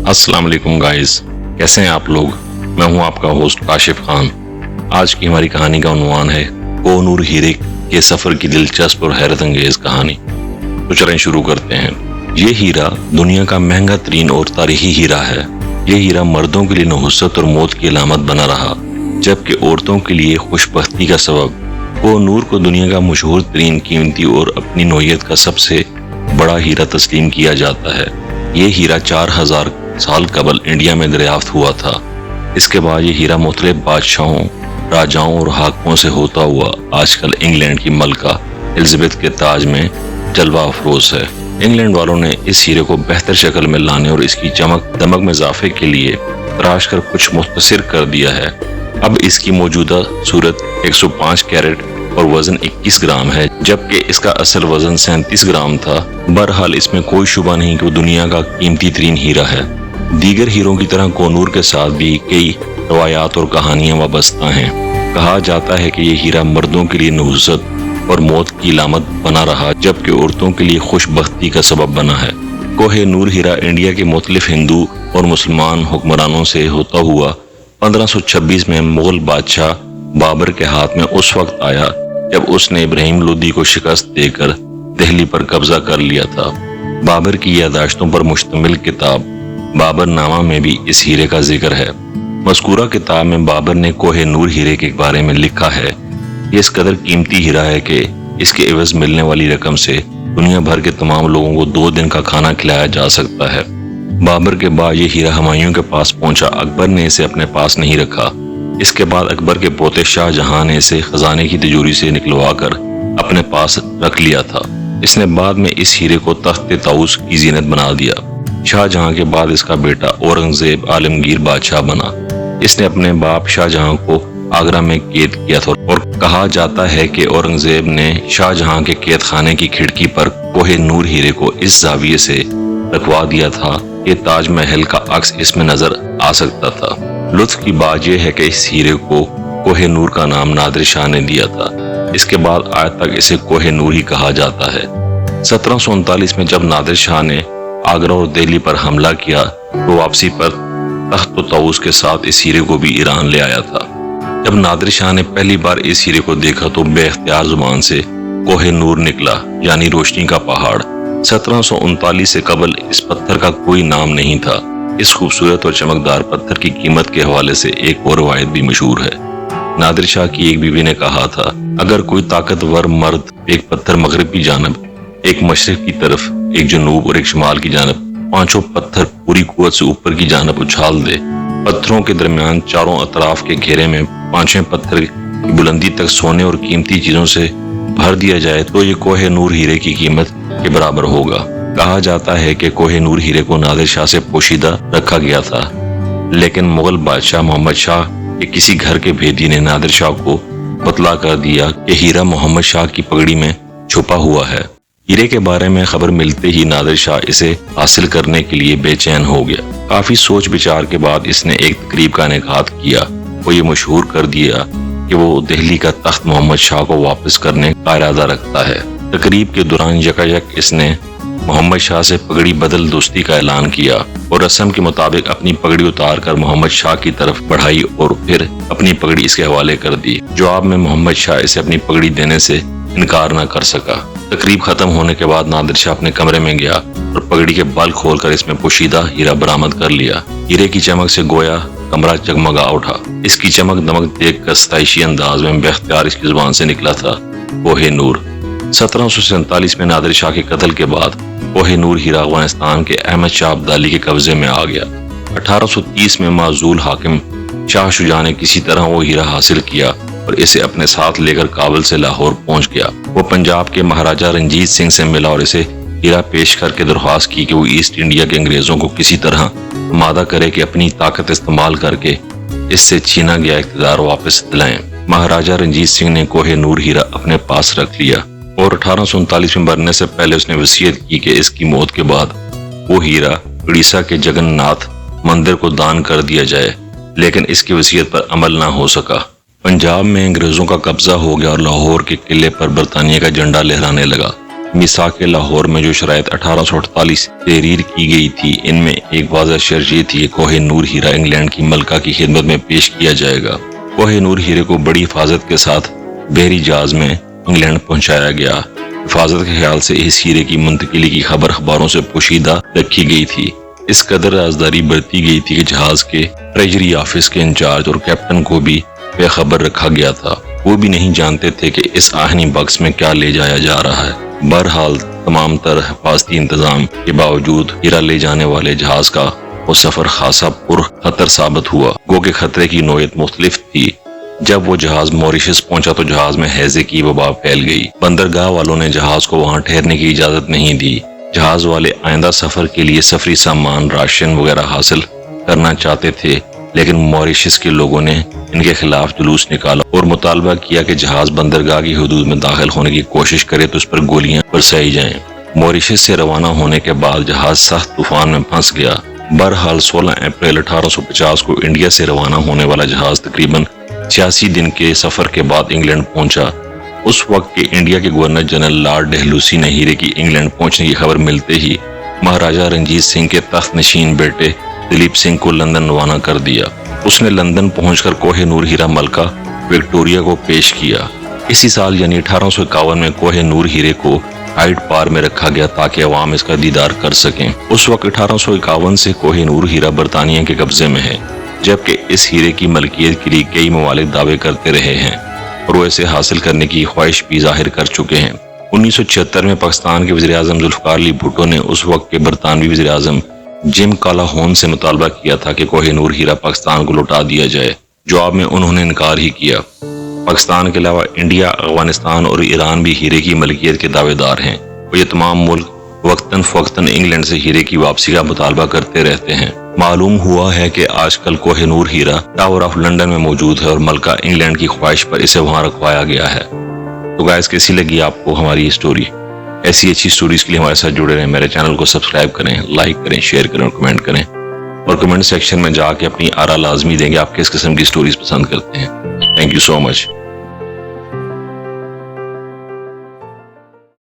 अस्सलाम वालेकुम गाइस, कैसे हैं आप लोग। मैं हूं आपका होस्ट काशिफ खान। आज की हमारी कहानी का उन्वान है कोह-ए-नूर हीरे के सफर की दिलचस्प और हैरत अंगेज कहानी। तो चलें शुरू करते हैं। ये हीरा दुनिया का महंगा तरीन और तारीखी हीरा है। ये हीरा मर्दों के लिए नुहसत और मौत की अलामत बना रहा, जबकि औरतों के लिए खुशबख्ती का सबब। कोह-ए-नूर को दुनिया का मशहूर तरीन, कीमती और अपनी नौइयत का सबसे बड़ा हीरा तस्लीम किया जाता है। ये हीरा 4000 साल कबल इंडिया में दरियाफ्त हुआ था। इसके बाद ये हीरा मुख्तलिफ बादशाहों, राजाओं और हाकिमों से होता हुआ आजकल इंग्लैंड की मलका एलिजाबेथ के ताज में जलवा अफरोज है। इंग्लैंड वालों ने इस हीरे को बेहतर शक्ल में लाने और इसकी चमक दमक में इजाफे के लिए तराश कर कुछ मुख्तसर कर दिया है। अब इसकी मौजूदा सूरत 105 कैरेट और वजन 21 ग्राम है, जबकि इसका असल वजन 37 ग्राम था। बहरहाल इसमें कोई शुबा नहीं कि वो दुनिया का कीमती तरीन हीरा है। दीगर हीरों की तरह कोह-ए-नूर के साथ भी कई रवायात और कहानियां वाबस्ता हैं। कहा जाता है कि ये हीरा मर्दों के लिए नुहसत और मौत की अलामत बना रहा, जबकि औरतों के लिए खुशबख्ती का सबब बना है। कोह-ए-नूर हीरा इंडिया के मुख्तलिफ हिंदू और मुसलमान हुक्मरानों से होता हुआ 1526 में मुगल बादशाह बाबर के हाथ में उस वक्त आया जब उसने इब्राहिम लोदी को शिकस्त देकर दिल्ली पर कब्जा कर लिया था। बाबर की यादाश्तों पर मुश्तमिल किताब बाबर नामा में भी इस हीरे का जिक्र है। मज़कूरा किताब में बाबर ने कोह-ए-नूर हीरे के बारे में लिखा है, ये इस कदर कीमती हीरा है कि इसके एवज मिलने वाली रकम से दुनिया भर के तमाम लोगों को 2 दिन का खाना खिलाया जा सकता है। बाबर के बाद ये हीरा हुमायूं के पास पहुंचा। अकबर ने इसे अपने पास नहीं रखा। इसके बाद अकबर के पोते शाहजहां ने इसे खजाने की तिजोरी से निकलवा कर अपने पास रख लिया था। इसने बाद में इस हीरे को तख्त ताऊस की जीनत बना दिया। शाहजहां के बाद इसका बेटा औरंगजेब आलमगीर बादशाह बना। इसने अपने बाप शाहजहां को आगरा में कैद किया था और कहा जाता है कि औरंगजेब ने शाहजहां के कैद खाने की खिड़की पर कोह-ए-नूर हीरे को इस जाविये से रखवा दिया था कि ताजमहल का अक्स इसमें नजर आ सकता था। लुत्फ की बात यह है कि इस हीरे को कोह-ए-नूर का नाम नादिर शाह ने दिया था। इसके बाद आज तक इसे कोह-ए-नूर ही कहा जाता है। 1739 में जब नादिर शाह ने आगरा और दिल्ली पर हमला किया तो वापसी पर तख्त ताऊस के साथ इस हीरे को भी ईरान ले आया था। जब नादिर शाह ने पहली बार इस हीरे को देखा तो बेख्तियार जुबान से कोह-ए-नूर निकला, यानी रोशनी का पहाड़। 1739 से कबल इस पत्थर का कोई नाम नहीं था। इस खूबसूरत और चमकदार पत्थर की कीमत के हवाले से एक और रवायत भी मशहूर है। नादिर शाह की एक बीवी ने कहा था, अगर कोई ताकतवर मर्द एक पत्थर मगरिब की जानब, एक मशरिक की तरफ, एक जनूब और एक शुमाल की जानब 5 पत्थर पूरी कुव्वत से ऊपर की जानब उछाल दे, पत्थरों के दरमियान चारों अतराफ के घेरे में 5 पत्थर की बुलंदी तक सोने और कीमती चीजों से भर दिया जाए तो ये कोह-ए-नूर हीरे की कीमत के बराबर होगा। कहा जाता है कि कोह-ए-नूर हीरे को नादिर शाह से पोशीदा रखा गया था, लेकिन मुगल बादशाह मोहम्मद शाह के किसी घर के भेदी ने नादिर शाह को बतला कर दिया कि हीरा मोहम्मद शाह की पगड़ी में छुपा हुआ है। हीरे के बारे में खबर मिलते ही नादिर शाह इसे हासिल करने के लिए बेचैन हो गया। काफी सोच विचार के बाद इसने एक तकरीब का इनेकाद किया। वो ये मशहूर कर दिया कि वो दिल्ली का तख्त मोहम्मद शाह को वापस करने का इरादा रखता है। तकरीब के दौरान यकायक इसने मोहम्मद शाह से पगड़ी बदल दोस्ती का ऐलान किया और रस्म के मुताबिक अपनी पगड़ी उतार कर मोहम्मद शाह की तरफ बढ़ाई और फिर अपनी पगड़ी इसके हवाले कर दी। जवाब में मोहम्मद शाह इसे अपनी पगड़ी देने से इनकार न कर सका। तकरीब खत्म होने के बाद नादिर शाह अपने कमरे में गया और पगड़ी के बल खोलकर इसमें पोशीदा हीरा बरामद कर लिया। हीरे की चमक से गोया कमरा जगमगा उठा। इसकी चमक दमक देख कर सताइशी अंदाज में बेख्तियार इसकी जुबान से निकला था, कोह-ए-नूर। 1747 में नादिर शाह के कत्ल के बाद कोह-ए-नूर हीरा अफगानिस्तान के अहमद शाह अब्दाली के कब्जे में आ गया। 1830 में माजूल हाकिम शाह शुजा ने किसी तरह वो हीरा हासिल किया और इसे अपने साथ लेकर काबुल से लाहौर पहुंच गया। वो पंजाब के महाराजा रंजीत सिंह से मिला और इसे हीरा पेश करके दरख्वास्त की कि वो ईस्ट इंडिया के अंग्रेजों को किसी तरह मादा करे कि अपनी ताकत इस्तेमाल करके इससे छीना गया इख्तियार वापस दिलाएं। महाराजा रंजीत सिंह ने कोह-ए-नूर हीरा अपने पास रख लिया और 1839 में मरने से पहले उसने वसीयत की कि इसकी मौत के बाद वो हीरा उड़ीसा के जगन्नाथ मंदिर को दान कर दिया जाए, लेकिन इसकी वसीयत पर अमल ना हो सका। पंजाब में अंग्रेजों का कब्जा हो गया और लाहौर के किले पर बरतानिया का झंडा लहराने लगा। میثاق لاہور میں جو شرائط 1848 تحریر کی گئی تھی، ان میں ایک واضح شرط یہ تھی کہ کوہ نور ہیرا انگلینڈ کی ملکہ کی خدمت میں پیش کیا جائے گا۔ کوہ نور ہیرے کو بڑی حفاظت کے ساتھ بحری جہاز میں انگلینڈ پہنچایا گیا۔ حفاظت کے خیال سے اس ہیرے کی منتقلی کی خبر اخباروں سے پوشیدہ رکھی گئی تھی۔ اس قدر رازداری برتی گئی تھی کہ جہاز کے ٹریجری آفس کے انچارج اور کیپٹن کو بھی بے خبر رکھا گیا تھا۔ وہ بھی نہیں جانتے تھے کہ اس آہنی باکس میں کیا لے جایا جا رہا ہے۔ بہرحال تمام تر حفاظتی انتظام کے باوجود ہیرا لے جانے والے جہاز کا وہ سفر خاصا پر خطر ثابت ہوا، گو کہ خطرے کی نوعیت مختلف تھی۔ جب وہ جہاز موریشس پہنچا تو جہاز میں ہیضے کی وبا پھیل گئی۔ بندرگاہ والوں نے جہاز کو وہاں ٹھہرنے کی اجازت نہیں دی۔ جہاز والے آئندہ سفر کے لیے سفری سامان، راشن وغیرہ حاصل کرنا چاہتے تھے، لیکن موریشس کے لوگوں نے ان کے خلاف جلوس نکالا اور مطالبہ کیا کہ جہاز بندرگاہ کی حدود میں داخل ہونے کی کوشش کرے تو اس پر گولیاں برسائی جائیں۔ موریشس سے روانہ ہونے کے بعد جہاز سخت طوفان میں پھنس گیا۔ بہرحال 16 اپریل 1850 کو انڈیا سے روانہ ہونے والا جہاز تقریباً 86 دن کے سفر کے بعد انگلینڈ پہنچا۔ اس وقت کے انڈیا کے گورنر جنرل لارڈ ڈہلوسی نے ہیرے کی انگلینڈ پہنچنے کی خبر ملتے ہی مہاراجہ رنجیت سنگھ کے تخت نشین بیٹے دلیپ سنگھ کو لندن روانہ کر دیا۔ اس نے لندن پہنچ کر کوہ نور ہیرا ملکہ وکٹوریہ کو پیش کیا۔ اسی سال یعنی 1851 میں کوہ نور ہیرے کو ہائیڈ پارک میں رکھا گیا تاکہ عوام اس کا دیدار کر سکیں۔ اس وقت 1851 سے کوہ نور ہیرا برطانیہ کے قبضے میں ہے، جبکہ اس ہیرے کی ملکیت کے لیے کئی ممالک دعوے کرتے رہے ہیں اور وہ اسے حاصل کرنے کی خواہش بھی ظاہر کر چکے ہیں۔ 1976 میں پاکستان کے وزیر اعظم ذوالفقار علی بھٹو نے اس وقت کے برطانوی وزیر اعظم جم کالاہون سے مطالبہ کیا تھا کہ کوہ نور ہیرا پاکستان کو لوٹا دیا جائے۔ جواب میں انہوں نے انکار ہی کیا۔ پاکستان کے علاوہ انڈیا، افغانستان اور ایران بھی ہیرے کی ملکیت کے دعوے دار ہیں اور یہ تمام ملک وقتاً فوقتاً انگلینڈ سے ہیرے کی واپسی کا مطالبہ کرتے رہتے ہیں۔ معلوم ہوا ہے کہ آج کل کوہ نور ہیرا ٹاور آف لنڈن میں موجود ہے اور ملکہ انگلینڈ کی خواہش پر اسے وہاں رکھوایا گیا ہے۔ تو گائز، کیسی لگی آپ کو ہماری اسٹوری؟ ایسی اچھی سٹوریز کے لیے ہمارے ساتھ جڑے رہیں۔ میرے چینل کو سبسکرائب کریں، لائک کریں، شیئر کریں اور کمنٹ کریں، اور کمنٹ سیکشن میں جا کے اپنی آرا لازمی دیں گے آپ کس قسم کی سٹوریز پسند کرتے ہیں۔ Thank you so much.